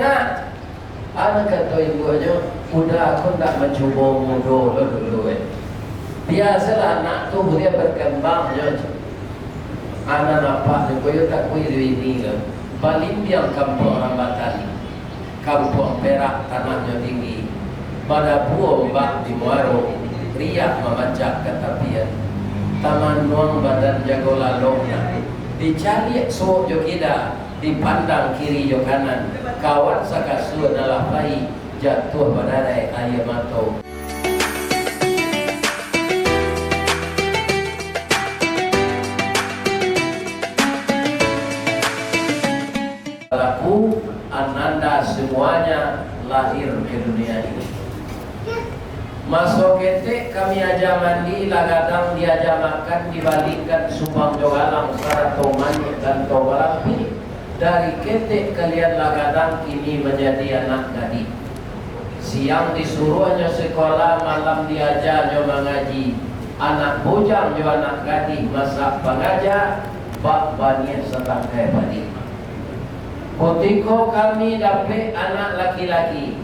nak. Anak kata ibunya, udah aku tak mencoba mudo dulu. Biasalah anak tu dia berkembang je. Anak nampak dia tak kuih ini ke. Balimpiang kampung orang Batali, kampung Perak tanahnya tinggi. Pada buah bak di Muaro, riak memajak ke tepian. Taman nuang badan jago lalongnya. Dicari so jo kita, dipandang kiri jo kanan. Kawan sakasu adalah bayi, jatuh badarai air mata. Aku, ananda semuanya lahir ke dunia ini. Masuk ketek kami aja mandi, lagadang diaja makan, dibalikkan sumbang jogalang, saratoman dan tobalampi. Dari ketek kalian lagadang kini menjadi anak gadis. Siang disuruhnya sekolah, malam diajarnya mengaji. Anak bujang jo anak gadis masak pengajar, bak banyak setangkai balik. Ketika kami dapat anak laki-laki,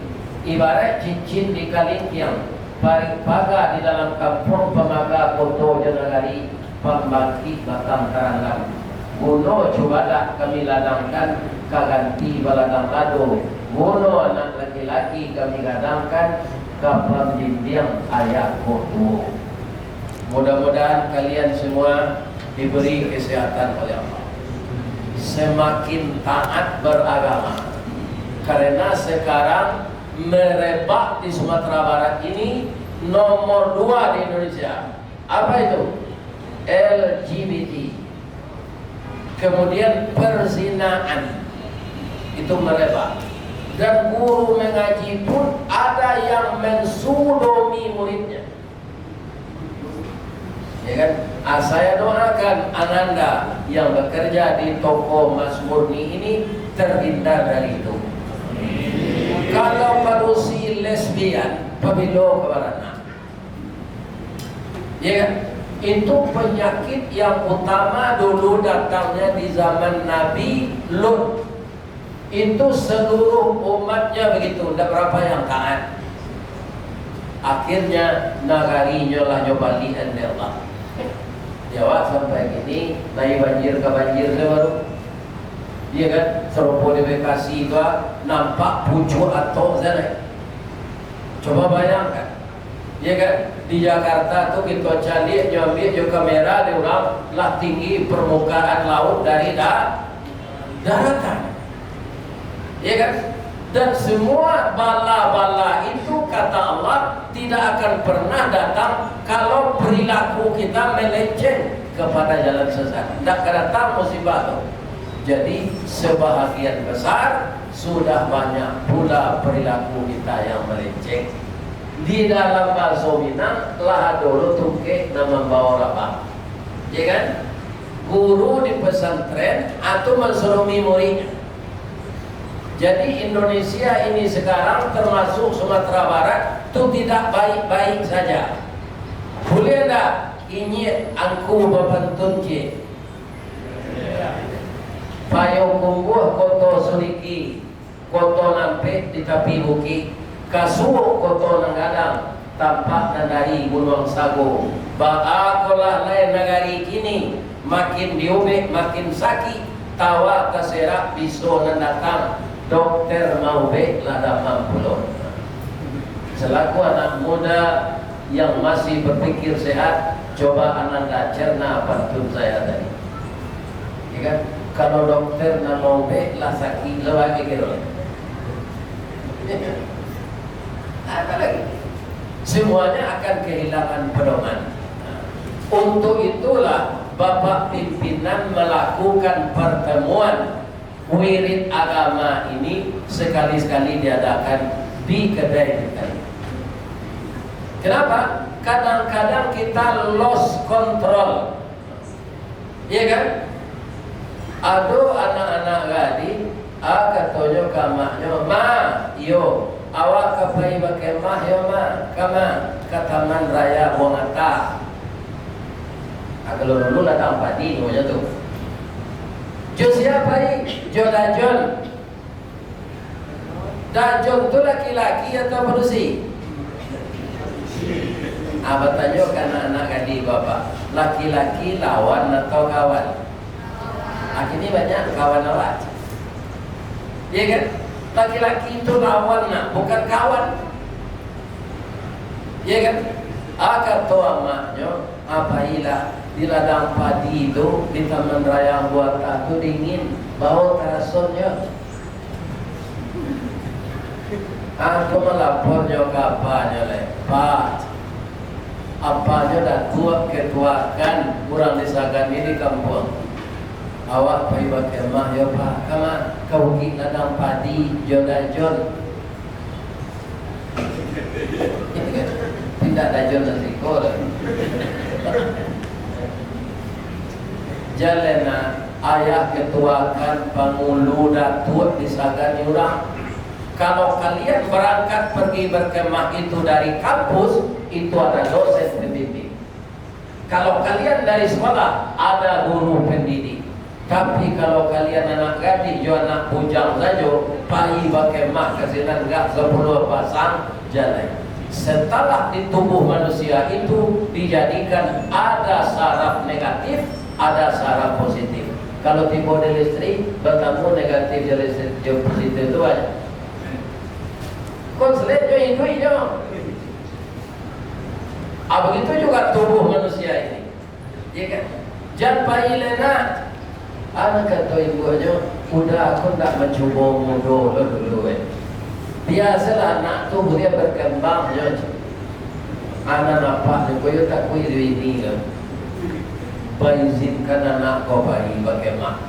ibarat cincin di kalingkiang, paling paga di dalam kampung pemaga koto jenagari, pembangkit batang terangkan. Gono coba dah kami ladangkan, kaganti baladang lado. Gono anak laki-laki kami gadangkan, kapal jimbiang ayah koto. Mudah-mudahan kalian semua diberi kesehatan oleh Allah. Semakin taat beragama, karena sekarang merebak di Sumatera Barat ini nomor 2 di Indonesia. Apa itu? LGBT. Kemudian perzinaan itu merebak, dan guru mengaji pun ada yang mensodomi muridnya. Ya kan? Saya doakan ananda yang bekerja di toko Mas Murni ini terhindar dari itu. Kalau parusi lesbian, pabilo kebarana. Ya kan? Itu penyakit yang utama dulu datangnya di zaman Nabi Lut. Itu seluruh umatnya begitu, tidak berapa yang taat. Akhirnya nagarinya lah nyoba lihat Allah. Jawab sampai gini, naik banjir ke banjir baru. Dia kan serupa di Bekasi itu nampak pucuk atau sana. Coba bayangkan, dia kan di Jakarta tuh kita cari nyambil jo kamera di ulang lah tinggi permukaan laut dari daratan. Ya kan? Dan semua bala-bala itu kata Allah tidak akan pernah datang kalau perilaku kita melenceng kepada jalan sesat. Tidak akan datang musibah itu. Jadi sebahagian besar sudah banyak pula perilaku kita yang melenceng. Di dalam bahasa Minang lah dulu tungke nama bawa rabah. Ya kan? Guru di pesantren atau mensurumi muridnya. Jadi Indonesia ini sekarang termasuk Sumatera Barat itu tidak baik-baik saja. Boleh tak ini angku bapantun je? Payung kungguh koto suliki, koto nampe di tepi bukit, kasuh koto nanggadang, tampak nandari gunung sago. Baakolah lain negari kini, makin diubek makin sakit, tawa keserak biso nandatang. Dokter mau be lada mampulo. Selaku anak muda yang masih berpikir sehat, coba ananda cerna pantun saya tadi. Ya kan? Kalau dokter nak mau be lah sakit lagi gitu. Apa lagi? Semuanya akan kehilangan pedoman. Untuk itulah Bapak pimpinan melakukan pertemuan wirid agama ini sekali-sekali diadakan di kedai kita. Kenapa? Kadang-kadang kita lost control. Iya kan? Aduh anak-anak gadis, katanya kamaknya, ma, yo, awak kapai pakai mah yo ma, kama ke Taman Raya Bongata. Kalau dulu datang padi, namanya tuh. Jo siapa ini? Jo Dajon. Dajjal itu laki-laki atau manusia? Bertanya kan anak adik bapak, laki-laki lawan atau kawan? Akhirnya banyak kawan lawan. Iya kan? Laki-laki itu lawan, bukan kawan. Iya kan? Kata amaknya, apabila di ladang padi itu di taman raya buat itu dingin, bau terasonnya. Aku melapor juga apanya Pak, apanya dah tua ketuakan kurang disagan di kampung. Awak pergi berkemah ya Pak, kama kau pergi ladang padi Jon. Tidak ada Jon dan Riko. Jalena ayah ketuakan pangulu datuk disagan orang. Kalau kalian berangkat pergi berkemah itu dari kampus, itu ada dosen pendidik. Kalau kalian dari sekolah, ada guru pendidik. Tapi kalau kalian anak gadis, jo anak bujang saja, pergi berkemah kesinan enggak 10 pasang jalan. Setelah di tubuh manusia itu dijadikan ada saraf negatif, ada saraf positif. Kalau tipe listrik bertemu negatif dan positif itu aja. Konslet jo induknya. Begitu juga tubuh manusia ini. Ya kan? Jangan pailena. Anak kata ibunya, udah aku tak mencoba mudo dulu. Biasalah anak tu dia berkembang je. Anak nampak ni koyo tak koyo ini kan. Berizinkan anak kau bayi bagaimana?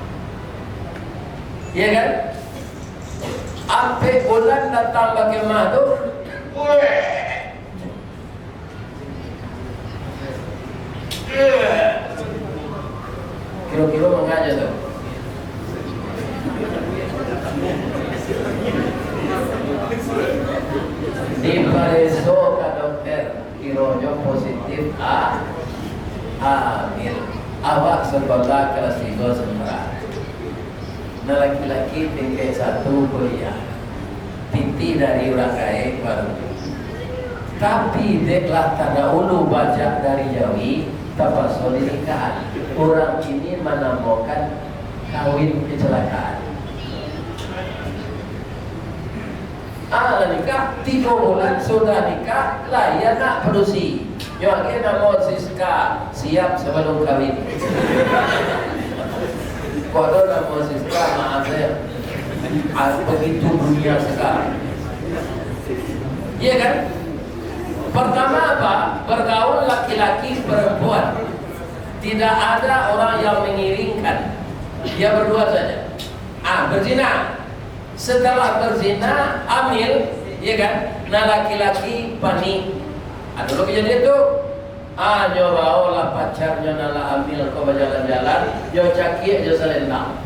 Ya kan? Sampai bulan datang bagaimana tu? Kira-kira mengajar tu. Diperiksa ke dokter, kiranya positif hamil. Awak sekolah kelas 3 sembarang. Nah laki-laki tingkat 1 kuliah, pinti dari orang kaya baru. Tapi deklah tanda ulu baca dari Jawi, tapasol nikahan. Orang ini menemukan kawin kecelakaan. Nikah 3 bulan sudah nikah, lah ya nak produksi. Yang kita mau Siska siap sebelum kawin. Kalau nama Siska maaf saya, begitu dunia sekarang. Iya kan? Pertama apa? Bergaul laki-laki perempuan. Tidak ada orang yang mengiringkan. Dia berdua saja. Berzina. Setelah berzina, hamil, ya kan? Nah laki-laki panik. Dulu kejadian itu. Nyoba olah pacarnya nala hamil kau berjalan-jalan, yo caki yo selendang.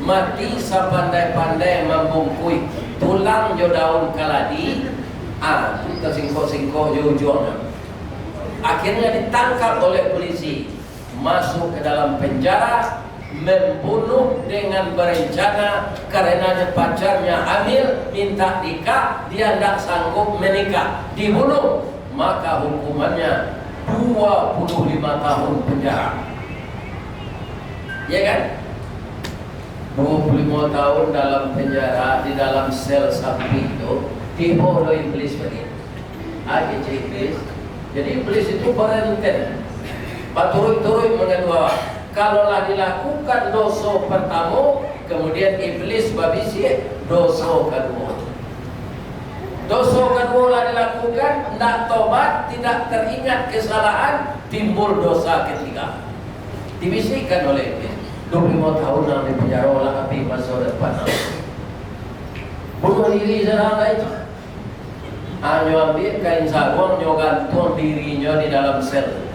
Mati sepandai-pandai membungkui tulang jo daun kaladi, kita singkok-singkok jo ujungnya. Akhirnya ditangkap oleh polisi, masuk ke dalam penjara, membunuh dengan berencana karena pacarnya hamil, minta nikah, dia tidak sanggup menikah, dibunuh, maka hukumannya 25 tahun penjara. Ya kan? 25 tahun dalam penjara, di dalam sel sapi itu tiba oleh iblis begini. Iblis. Jadi iblis itu berenten, turut-turut mengenal. Kalaulah dilakukan dosa pertama, kemudian iblis babisi dosa kedua. Dosa kedua lah dilakukan, tidak tobat, tidak teringat kesalahan, timbul dosa ketiga. Dibisikkan oleh iblis. 25 tahun dalam di penjara olah api masa depan. Bunuh diri sedang itu. Hanya ambil kain sarung, gantung dirinya di dalam sel.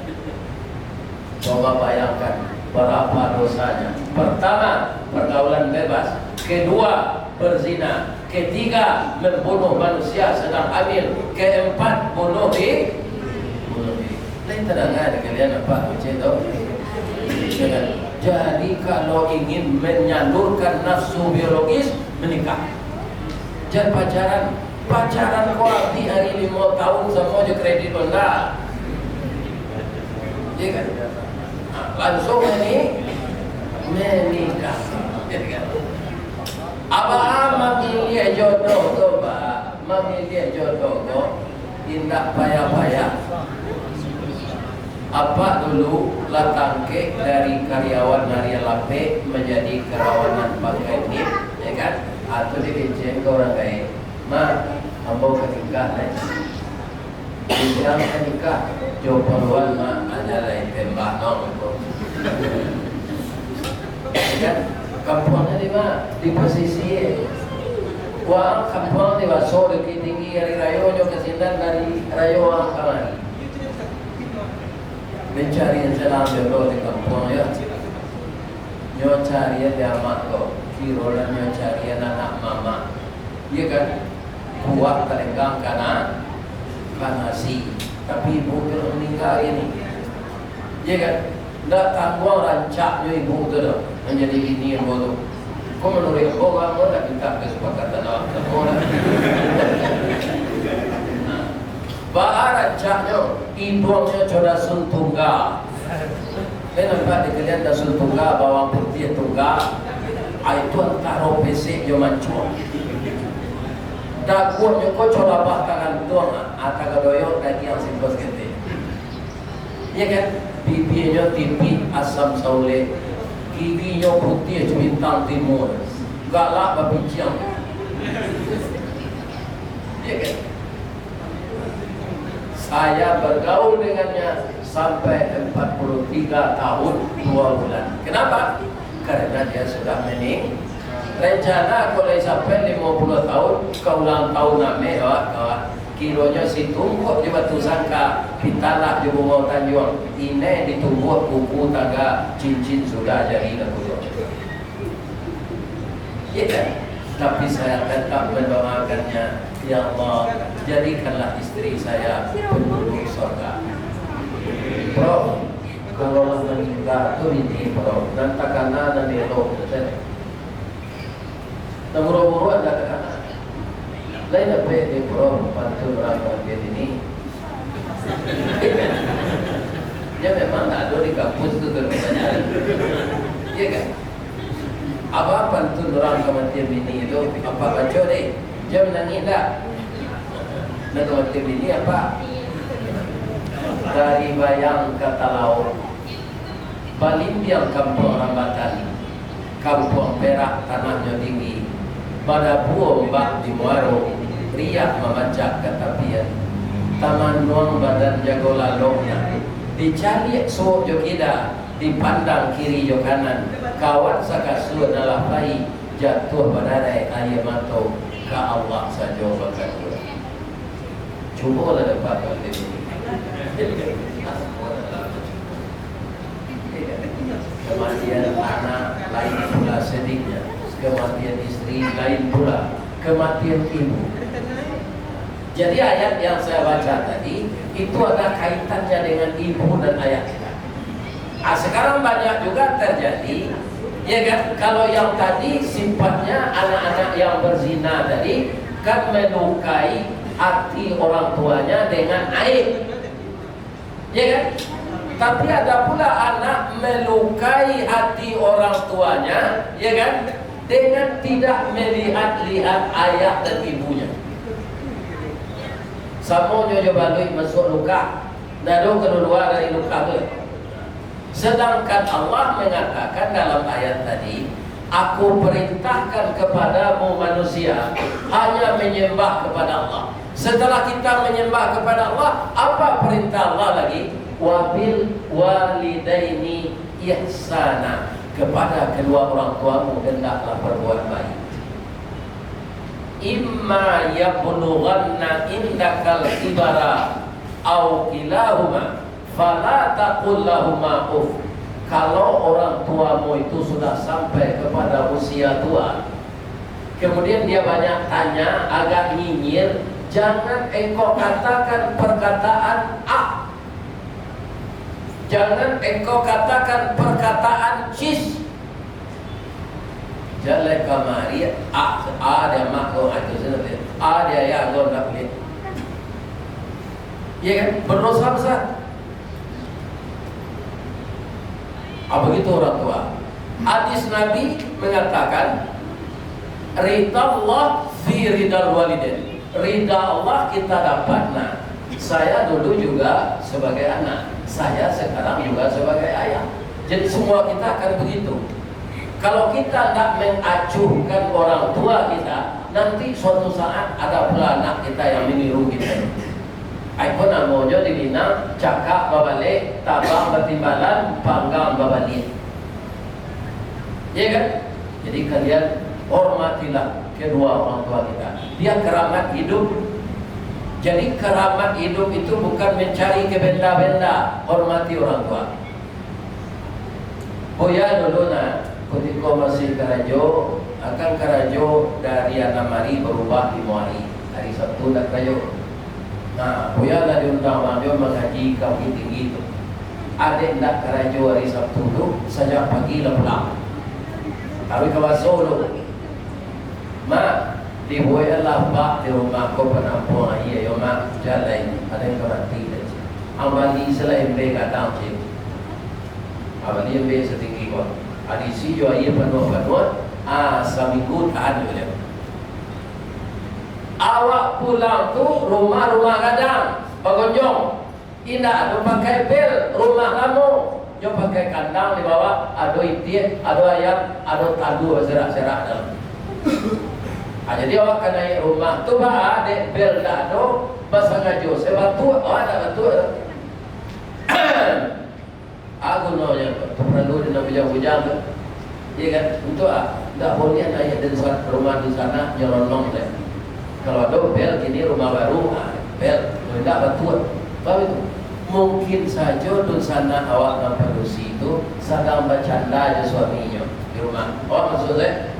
Coba bayangkan berapa dosanya. Pertama, pergaulan bebas. Kedua, berzina. Ketiga, membunuh manusia sedang hamil. Keempat, bunuh diri. Lain terdengar kalian apa? Jadi kalau ingin menyalurkan nafsu biologis, menikah. Jangan pacaran. Pacaran kau arti hari 5 tahun sama je kredit Honda. Ya kan? Langsung ini menikah. Abah memilih jodoh tu, Pak. Memilih jodoh tu tidak payah-payah. Apa dulu latangke dari karyawan Naria Lape menjadi kerawanan pakai NIP, ya kan? Atau dikenceng ke orang kaya, ma, ambo kenikah nih, bilang kenikah, jodohan ma ada lain tembak nong itu, ya kan? Kampungnya di mana? Di pesisir. Wah, kampung di Baso lebih tinggi dari Rayo, jo kesindan dari Rayo orang kamari. Mencari yang senang jodoh di kampung ya. Nyo cari yang diamak kok. Kiro dan nyo cari yang anak mama. Iya kan? Kuat terenggang karena si. Tapi ibu belum meninggal ini. Iya kan? Nggak tanggung rancaknya ibu itu dah. Menjadi ini yang bodoh. Kau menurut ibu kamu dah minta kesepakatan orang. Bahar rancaknya ibunya coba sun tunggal. Nampak di kalian dah sun tunggal bawang putih tunggal. Itu antara pesek yo mancung. Dagunya kau coba bahkan tuang atau kedoyok daging yang simpos kete. Ya kan? Pipinya tipis asam saule, giginya putih bintang timur, galak babi ciang. Ya kan? Saya bergaul dengannya sampai 43 tahun 2 bulan. Kenapa? Karena dia sudah mening. Rencana kalau sampai 50 tahun ke ulang tahun name kawan. Kilonya si tunggu di batu sangka pitala di Bungau Tanjung. Ini ditunggu kuku tangga cincin sudah jadi dah kulo. Ya kan? Tapi saya tetap mendoakannya. Ya Allah, jadikanlah istri saya penduduk surga. Prof, kalau meninggal tu ini Prof, dan takana dan elok, namuru-muru ada takana. Lain apa di Prof, pantun orang dia ini. Dia memang ada di kampus tu terbanyak. Iya kan? Apa pantun orang kematian ini itu apa baca deh? Jam nangis tak? Nak kematian ini apa? Dari bayang kata laut, Balimbiang kampung Rambatan, kampung Perak tanahnya tinggi, pada buah bak di Muaro, riak memacak ke tapian, taman nuang badan jago lalongnya, dicari suuk jokida, dipandang kiri jo kanan, kawan sakasuan adalah bayi, jatuh badarai ayam atau ke Allah saja bakal cuba lah dapat ini. Kematian anak lain pula sedihnya, kematian istri lain pula, kematian ibu. Jadi ayat yang saya baca tadi itu ada kaitannya dengan ibu dan ayah kita. Sekarang banyak juga terjadi, ya kan? Kalau yang tadi sifatnya anak-anak yang berzina tadi kan melukai hati orang tuanya dengan aib, ya kan? Tapi ada pula anak melukai hati orang tuanya, ya kan? Dengan tidak melihat-lihat ayah dan ibunya. Samonyo jo balui masuk luka, dado kedua dari luka tu. Sedangkan Allah mengatakan dalam ayat tadi, aku perintahkan kepadamu manusia hanya menyembah kepada Allah. Setelah kita menyembah kepada Allah, apa perintah Allah lagi? Wabil walidaini ihsana, kepada kedua orang tuamu hendaklah berbuat baik. Imma yablughanna indakal kibara au kilahuma fala taqul lahumā uff. Kalau orang tuamu itu sudah sampai kepada usia tua, kemudian dia banyak tanya, agak nyinyir, jangan engkau katakan perkataan ah. Jangan engkau katakan perkataan cis. Jalan kamari ada makhluk itu sebenarnya. Ada yang kau nak lihat. Ya kan? Berdosa besar. Apa begitu orang tua? Hadis Nabi mengatakan, ridha Allah fi ridal walidain. Ridha Allah kita dapat. Nah, saya dulu juga sebagai anak, saya sekarang juga sebagai ayah. Jadi semua kita akan begitu. Kalau kita tidak mengacuhkan orang tua kita, nanti suatu saat ada pula anak kita yang meniru kita. Aku namanya dibina cakap babalik, tabang bertimbalan, panggang babalik. Ya kan? Jadi kalian hormatilah kedua orang tua kita. Dia keramat hidup. Jadi keramat hidup itu bukan mencari ke benda-benda. Hormati orang tua. Boya dulu nak, ketika masih kerajo, akan kerajo dari Anamari berubah di Muari. Hari Sabtu nak kerajo. Nah, boya lah diundang dia mengaji kaki tinggi itu. Adik nak kerajo hari Sabtu tu, sejak pagi lah pulang. Tapi ke Solo, mak di boya lah pak di rumah ko penampung ayah, yo mak jalan ada yang berarti dah. Amali selain mereka datang je. Amali yang mereka setinggi ko. Adisi jo ayah penuh, seminggu tahan je. Awak pulang tu rumah gadang, bagonjong. Indah ada pakai bel, rumah kamu. Jo pakai kandang di bawah, ada itik, ada ayam, ada tandu serak-serak dalam. Jadi awak kena naik rumah tu bah ada bel dah tu, pasang aja sebatu, ada batu. Aku nanya, perlu di nabi jauh-jauh ke? Iya kan? Untuk tak boleh naik dari rumah di sana nyelonong deh. Kalau ada bel kini rumah baru, bel, tidak batu. Tahu itu? Mungkin saja di sana awak nampak rusi itu sedang bercanda aja suaminya di rumah. Oh maksud saya,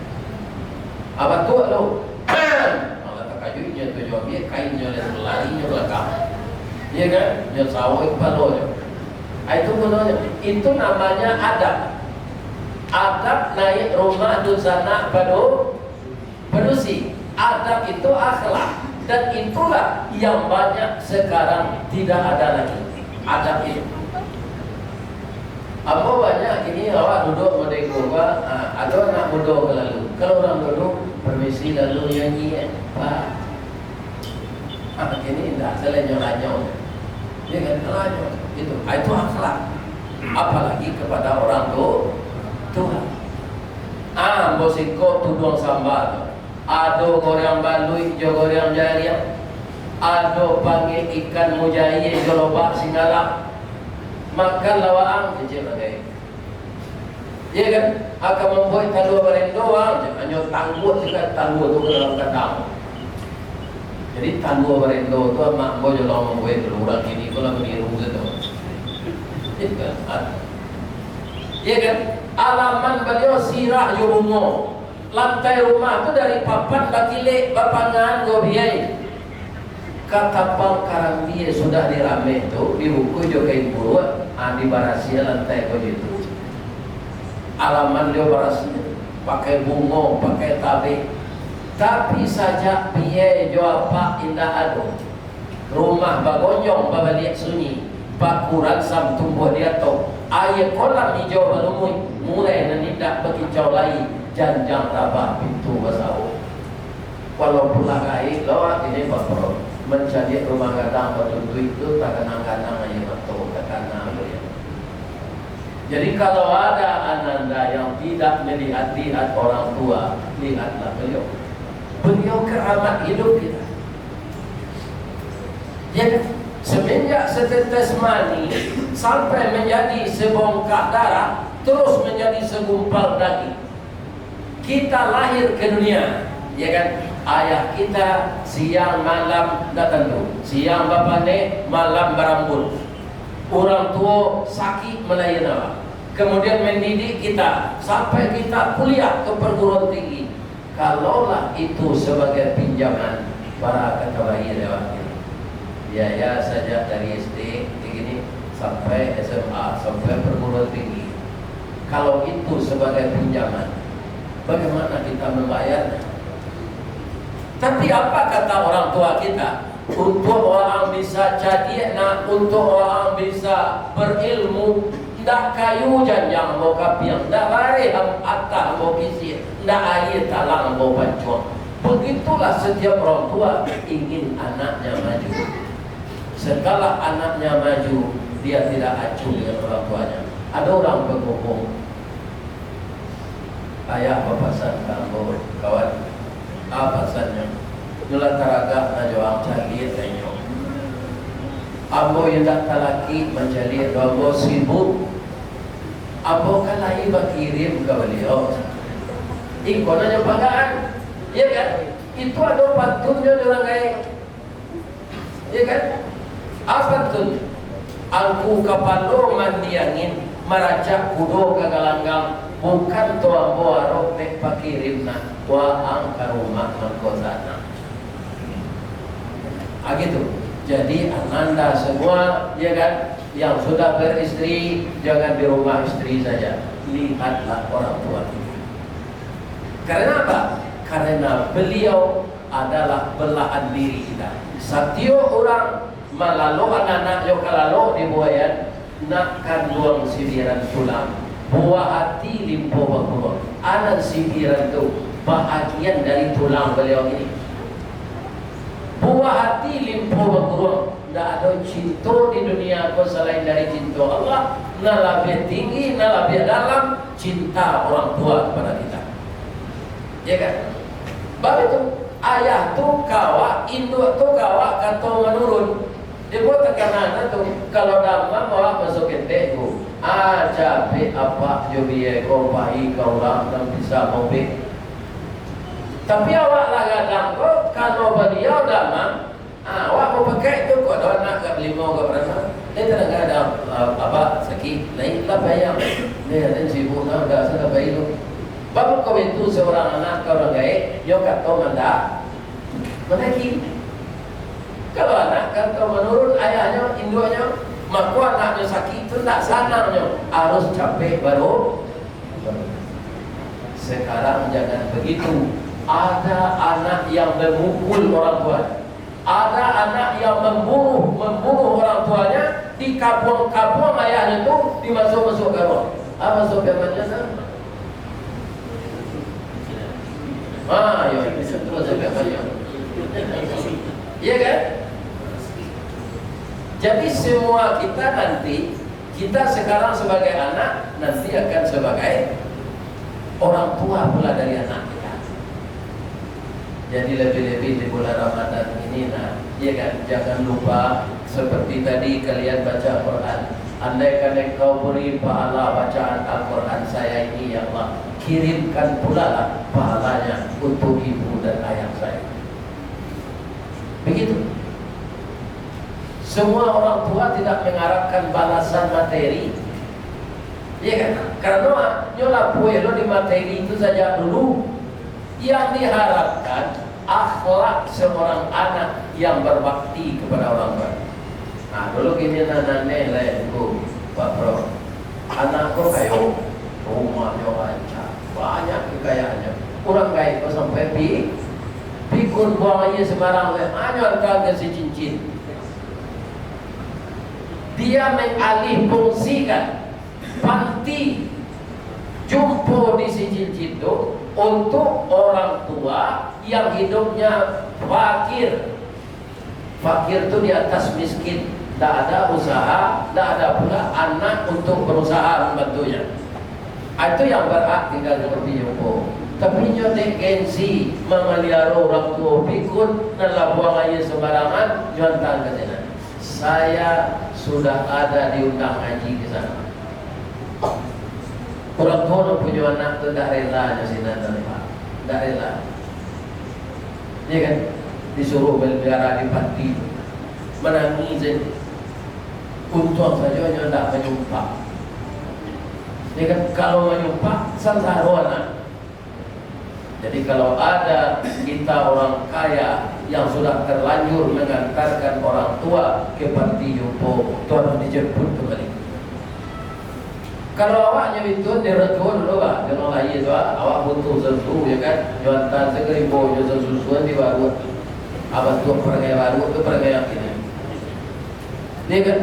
apa tu lo? Malah tak kayunya tu jawab dia kainnya dan larinya belakang. Iya kan? Dia sawah kepala je. Itu gunanya. Itu namanya adab. Adab naik rumah di sana berusi. Adab itu akhlak. Dan itulah yang banyak sekarang tidak ada lagi. Adab itu. Apa banyak ini awak duduk mendengkur ada anak muda lalu. Kalau orang duduk permisi lalu nyanyi Pak. Ini tidak selain dia kan kelanya itu akhlak. Apalagi kepada orang Tuhan. Bosiko tudung sambal. Ado goreng balui jo goreng jariah. Ado panggil ikan mujaye jo lobak singala. Makan lawaan kecil lagi. Iya kan? Akan membuat tandu bareng doang. Hanya tangguh juga tangguh tu ke dalam kandang. Jadi tandu bareng tu mak bojo long membuat orang ini kalau meniru gitu. Iya kan? Alaman beliau sirah jo bungo. Lantai rumah tu dari papan bakile bapangan gobiai. Kata pangkaran dia sudah dirame tu di buku jo kain buruan di barasia lantai ko itu. Alaman dia barasia pakai bungo, pakai tabe. Tapi saja piye jo apa indah ado. Rumah bagonjong babaliak sunyi. Bakuran sam tumbuh dia tu. Ayat kolam hijau balumui mulai nandak bekicau lai janjang tabah pintu basau. Kalau pulang air lawat ini bapak mencari rumah gadang bertutu itu tak kenang-kenang aja atau ketanang dia. Jadi kalau ada ananda yang tidak melihat orang tua, lihatlah beliau. Beliau keramat hidup kita. Ya kan? Semenjak setetes mani sampai menjadi sebongkah darah, terus menjadi segumpal daging. Kita lahir ke dunia, ya kan? Ayah kita siang malam datang tu, siang bapa ne, malam berambut. Orang tua sakit melayan awak. Kemudian mendidik kita sampai kita kuliah ke perguruan tinggi. Kalaulah itu sebagai pinjaman para kata bayi lewat biaya saja dari SD begini sampai SMA, sampai perguruan tinggi. Kalau itu sebagai pinjaman, bagaimana kita membayarnya? Tapi apa kata orang tua kita? Untuk orang bisa jadi, untuk orang bisa berilmu, ndak kayu janjang mau kapiang, ndak lari atah mau kisi, ndak air talang mau pancuang. Begitulah setiap orang tua ingin anaknya maju. Setelah anaknya maju, dia tidak acuh dengan orang tuanya. Ada orang berbohong. Ayah papasan kamu kawan, apa pasannya? Nulah taraga na joang cari tanyo. Abo yang tak talaki mencari abo sibuk. Abo kalai bakirim ke beliau. Ikonanya pagaan, ya kan? Itu ada pantunnya orang kaya, ya kan? Apa tuh? Aku kapalo mandiangin marajak kudo kagalanggang, bukan tua boarok nek pakirimna wa angka rumah mangkozana. Gitu. Jadi ananda semua, ya kan, yang sudah beristri jangan di rumah istri saja, lihatlah orang tua kita. Karena apa? Karena beliau adalah belahan diri kita. Satyo orang malalo anak yo kalalo di buayan nak kandung sibiran tulang, buah hati limpo bakulo. Anak sibiran itu bahagian dari tulang beliau ini. Buah hati limpo bakulo. Tidak ada cinta di dunia aku selain dari cinta Allah. Nah lebih tinggi, nah lebih dalam cinta orang tua kepada kita. Ya kan? Bapak itu ayah tu kawa, induk tu kawa kata menurun. Dia buat tekanan tu kalau dalam mau masuk kenteku. Capek apa jobiye kau baik kau orang dan bisa mobil. Tapi awak lah kadang kau kalau beliau dalam, awak mau pakai tu kau ada anak kat lima kau pernah. Dia tak ada apa sakit, lain lah bayar. Dia ada sibuk nak dah sudah bayar tu. Bapak kau itu seorang anak kau orang gaya, yo kata manda, menaiki. Kalau anak kata menurut ayahnya, induknya, maka anaknya sakit itu tak sanarnya, harus capek baru. Sekarang jangan begitu. Ada anak yang memukul orang tua, ada anak yang membunuh orang tuanya, di kampung ayahnya itu dimasuk garong. Masuk firmannya sana. Ya, bisa terus sampai banyak. Iya kan? Jadi semua kita nanti, kita sekarang sebagai anak, nanti akan sebagai orang tua pula dari anak kita. Jadi lebih-lebih di bulan Ramadan ini, iya kan? Jangan lupa seperti tadi kalian baca Quran. Andaikan engkau beri pahala bacaan Al-Quran saya ini, ya Allah, kirimkan pula lah pahalanya untuk ibu dan ayah saya. Begitu. Semua orang tua tidak mengharapkan balasan materi, ya kan? Karena nyola puelo di materi itu saja dulu. Yang diharapkan akhlak seorang anak yang berbakti kepada orang tua. Dulu gini nanane lainku, Pak Bro, anakku kayak rumahnya lancar, banyak kekayaannya. Kurang kaya kok sampai pikun buang aja sembarang, hanya harga si cincin. Dia mengalih fungsikan panti jumpo di si cincin itu untuk orang tua yang hidupnya fakir. Fakir itu di atas miskin, tidak ada usaha, tidak ada pula anak untuk berusaha membantunya. Itu yang berhak tinggal seperti jumpo. Tapi nyotek gengsi memelihara orang tua pikun dan buang aja sembarangan, jontan ke sana. Saya sudah ada diundang ngaji ke sana. Orang tua punya anak itu tidak rela di sini, tidak rela. Ya kan? Disuruh berbiara di panti, menangis. Untung saja tidak menyumpah. Ya kan? Kalau menyumpah, salah anak. Jadi kalau ada kita orang kaya yang sudah terlanjur mengantarkan orang tua ke panti jompo, itu harus dijemput kembali. Kalau awaknya itu direktur dulu lah, jangan lagi itu awak butuh sesuatu ya kan, jualan segeribu jual susuan di baru, abang tua perangai baru itu perangai yang ini, dia kan.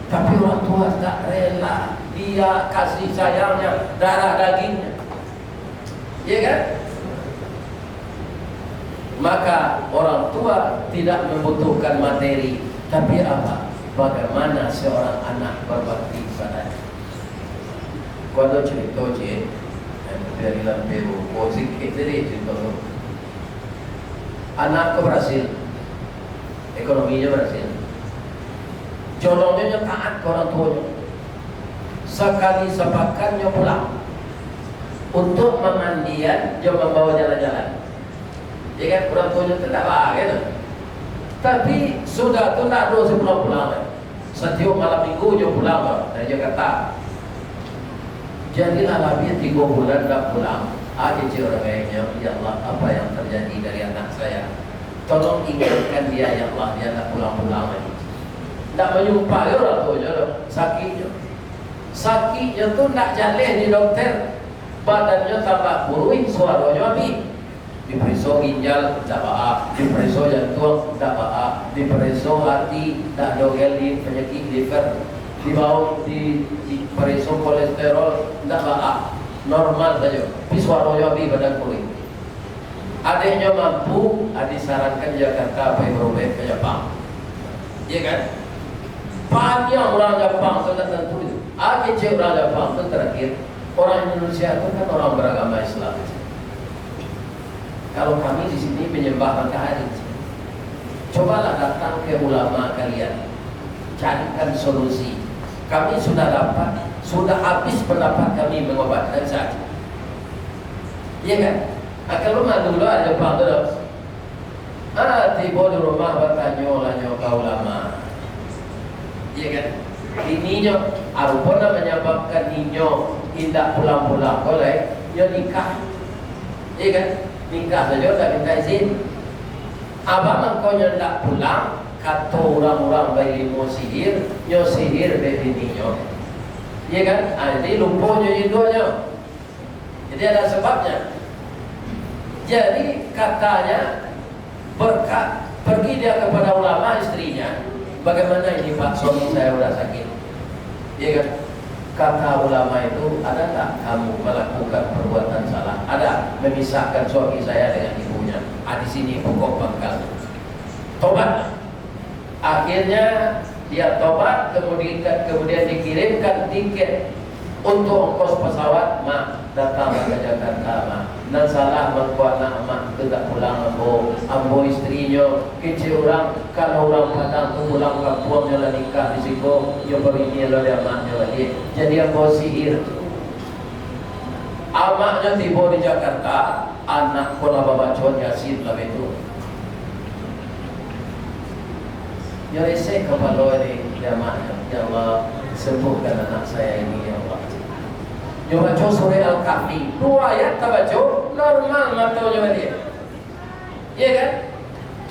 Tapi orang tua tak rela, dia kasih sayangnya darah dagingnya, ya kan? Maka orang tua tidak membutuhkan materi, tapi apa? Bagaimana seorang anak berbakti padanya. Kalau cerita je, dari Lampero, musik itu cerita tu. Anak berhasil, ekonominya berhasil, jodohnya taat ke orang tuanya. Sekali sepakannya pulang untuk memandian, dia membawa jalan-jalan. Ya kan, orang tuanya tidak lah, gitu. Tapi sudah tu tak ada pulang-pulang. Setiap malam minggu dia pulang dari Jakarta. Jadilah lebih 3 bulan tak pulang. Akhirnya orang kayaknya, ya Allah, apa yang terjadi dari anak saya? Tolong ingatkan dia, ya Allah, dia tak pulang-pulang lagi. Tak menyumpah ya orang tuanya, sakitnya. Sakitnya tu tak jalan di dokter, badannya tambah kurus, suaranya habis. Diperiksa ginjal tak apa, diperiksa jantung tak apa, diperiksa hati tak dogel di penyakit liver, diperiksa kolesterol tak apa, normal saja. Tapi suaranya habis badan kurus. Adiknya mampu, adik sarankan Jakarta pergi berobat ke Jepang, ya kan? Panjang orang Jepang tu tak tentu itu. Akhirnya orang Jepang tu terakhir. Orang Indonesia tu kan orang beragama Islam. Kalau kami di sini menyembah matahari, cobalah datang ke ulama kalian, carikan solusi. Kami sudah dapat, sudah habis pendapat kami mengobatkan sakit. Iya kan? Kalau dulu ada Jepang tu, tiba di rumah bertanya ke ulama. Iya kan? Ininya, arupona menyebabkan ninyo tidak pulang-pulang boleh, dia nikah. Iya kan? Nikah saja tak minta izin. Abang mangkonya tak pulang, kata orang-orang bayi mau sihir, nyo sihir dari ninyo. Iya kan? Jadi lumpurnya itu. Jadi ada sebabnya. Jadi katanya berkat pergi dia kepada ulama istrinya. Bagaimana ini Pak, suami saya sudah sakit. Iya kan? Kata ulama itu, ada tak kamu melakukan perbuatan salah? Ada, memisahkan suami saya dengan ibunya. Di sini pokok pangkal. Tobat. Akhirnya dia tobat, kemudian dikirimkan tiket untuk ongkos pesawat. Mak, datang ke Jakarta, mak. Dan salah membuat mak tidak pulang ambo istrinya kecil orang. Kalau orang Padang tu pulang kampung dia nikah di situ, dia berinya dia maknya lagi. Jadi ambo sihir. Amaknya tiba di Jakarta, anak kola babacon Yasin lah itu. Ya esek kepala ini dia maknya, ya Allah sembuhkan anak saya ini ya Allah. Dia baca surah Al-Kahfi 2 ayat tak baca, normal matanya dia. Iya kan?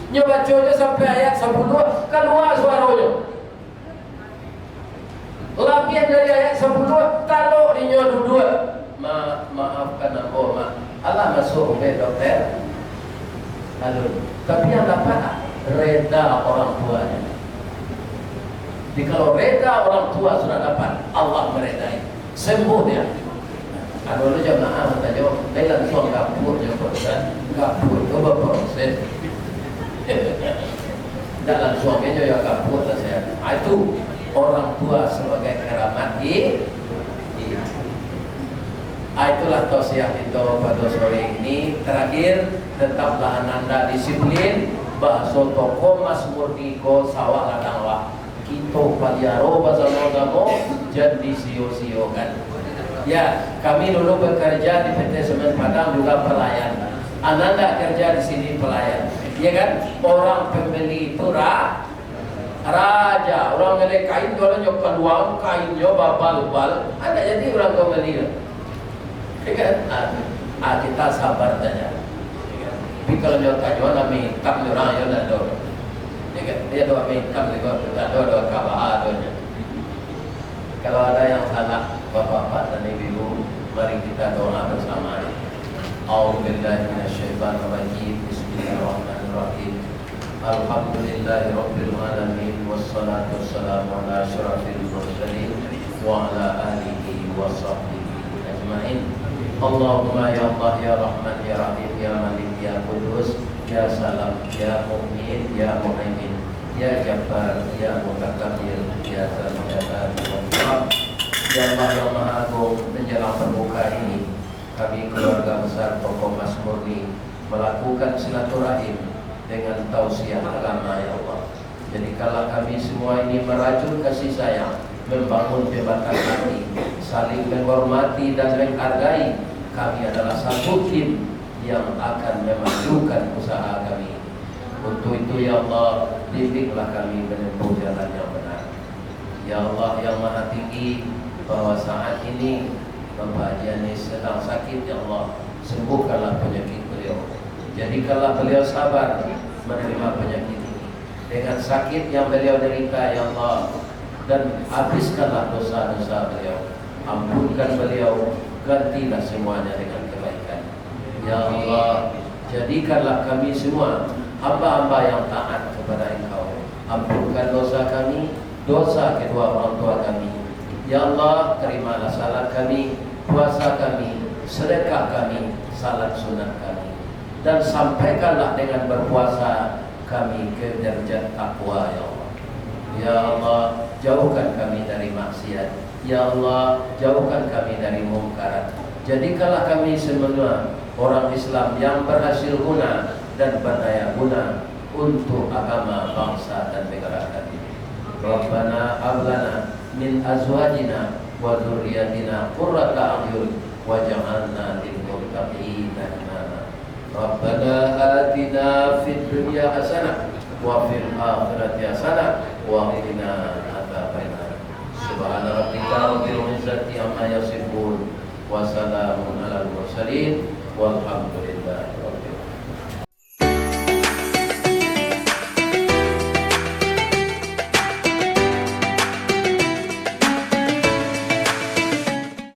Dia bacanya sampai ayat 10, keluar suaranya. Lebih dari ayat 10, taluk dia dua. Maafkan aku, Allah masuk ke dokter. Lalu, tapi yang dapat reda orang tuanya. Jadi kalau reda orang tua sudah dapat, Allah meredai, sembuh dia. Kalau lu jemaah tanya, dia langsung kapur je proses, kapur tu berproses. Tak langsung aja ya kapur lah saya. Itu orang tua sebagai keramat itulah tausiah kita pada sore ini. Terakhir, tetaplah ananda disiplin. Bahasa toko Mas Murdiko sawah ladang wah. Kita paliaro bersama-sama jadi sio-siokan. Ya, kami dulu bekerja di PT Semen Padang juga pelayan. Ananda kerja di sini pelayan. Ya kan? Orang pembeli itu raja. Orang beli kain orang nyok kainnya babal-bal. Ada jadi orang pembeli. Ya kan? kita sabar saja. Tapi kalau dia kajuan kami kam orang yang ada, dia doa kami kam juga ada kabar adanya. Kalau ada yang salah, bapak-bapak dan ibu, mari kita doa bersama. A'udzubillahi minasyaitonir rajim. Bismillahirrahmanirrahim. Alhamdulillahirabbil alamin wassalatu wassalamu ala asyrafil mursalin wa ala alihi wa sahbihi ajmain. Allahumma ya Allah ya Rahman ya Rahim ya Malik ya Qudus ya Salam ya Mu'min ya Muhaimin ya Jabbar ya Mutakabbir ya Dzal Jalali wal Ikram. Ya Allah yang Maha Agung, menjelang berbuka ini kami keluarga besar Tokoh Mas Murni melakukan silaturahim dengan tausiah agama ya Allah. Jadi kalau kami semua ini merajut kasih sayang, membangun jembatan hati, saling menghormati dan menghargai, kami adalah satu tim yang akan memajukan usaha kami. Untuk itu ya Allah, bimbinglah kami menempuh jalan yang benar. Ya Allah yang Maha Tinggi, bahwa saat ini Bapak Janis sedang sakit ya Allah, sembuhkanlah penyakit beliau. Jadikanlah beliau sabar menerima penyakit ini dengan sakit yang beliau derita ya Allah, dan habiskanlah dosa-dosa beliau, ampunkan beliau, gantilah semuanya dengan kebaikan ya Allah. Jadikanlah kami semua hamba-hamba yang taat kepada Engkau, ampunkan dosa kami, dosa kedua orang tua kami ya Allah. Terimalah salat kami, puasa kami, sedekah kami, salat sunat kami, dan sampaikanlah dengan berpuasa kami ke derajat takwa ya Allah. Ya Allah, jauhkan kami dari maksiat. Ya Allah, jauhkan kami dari mungkarat. Jadikanlah kami semua orang Islam yang berhasil guna dan berdaya guna untuk agama, bangsa dan negara kami. Rabbana hablana min azwajina wa dzurriyyatina qurrata a'yun waj'alna lil muttaqina imama. Rabbana atina fid dunya hasanah wa fil akhirati hasanah wa qina adzabannar. Subhana rabbika rabbil izzati amma yasifun wa salamun alal mursalin walhamdulillahi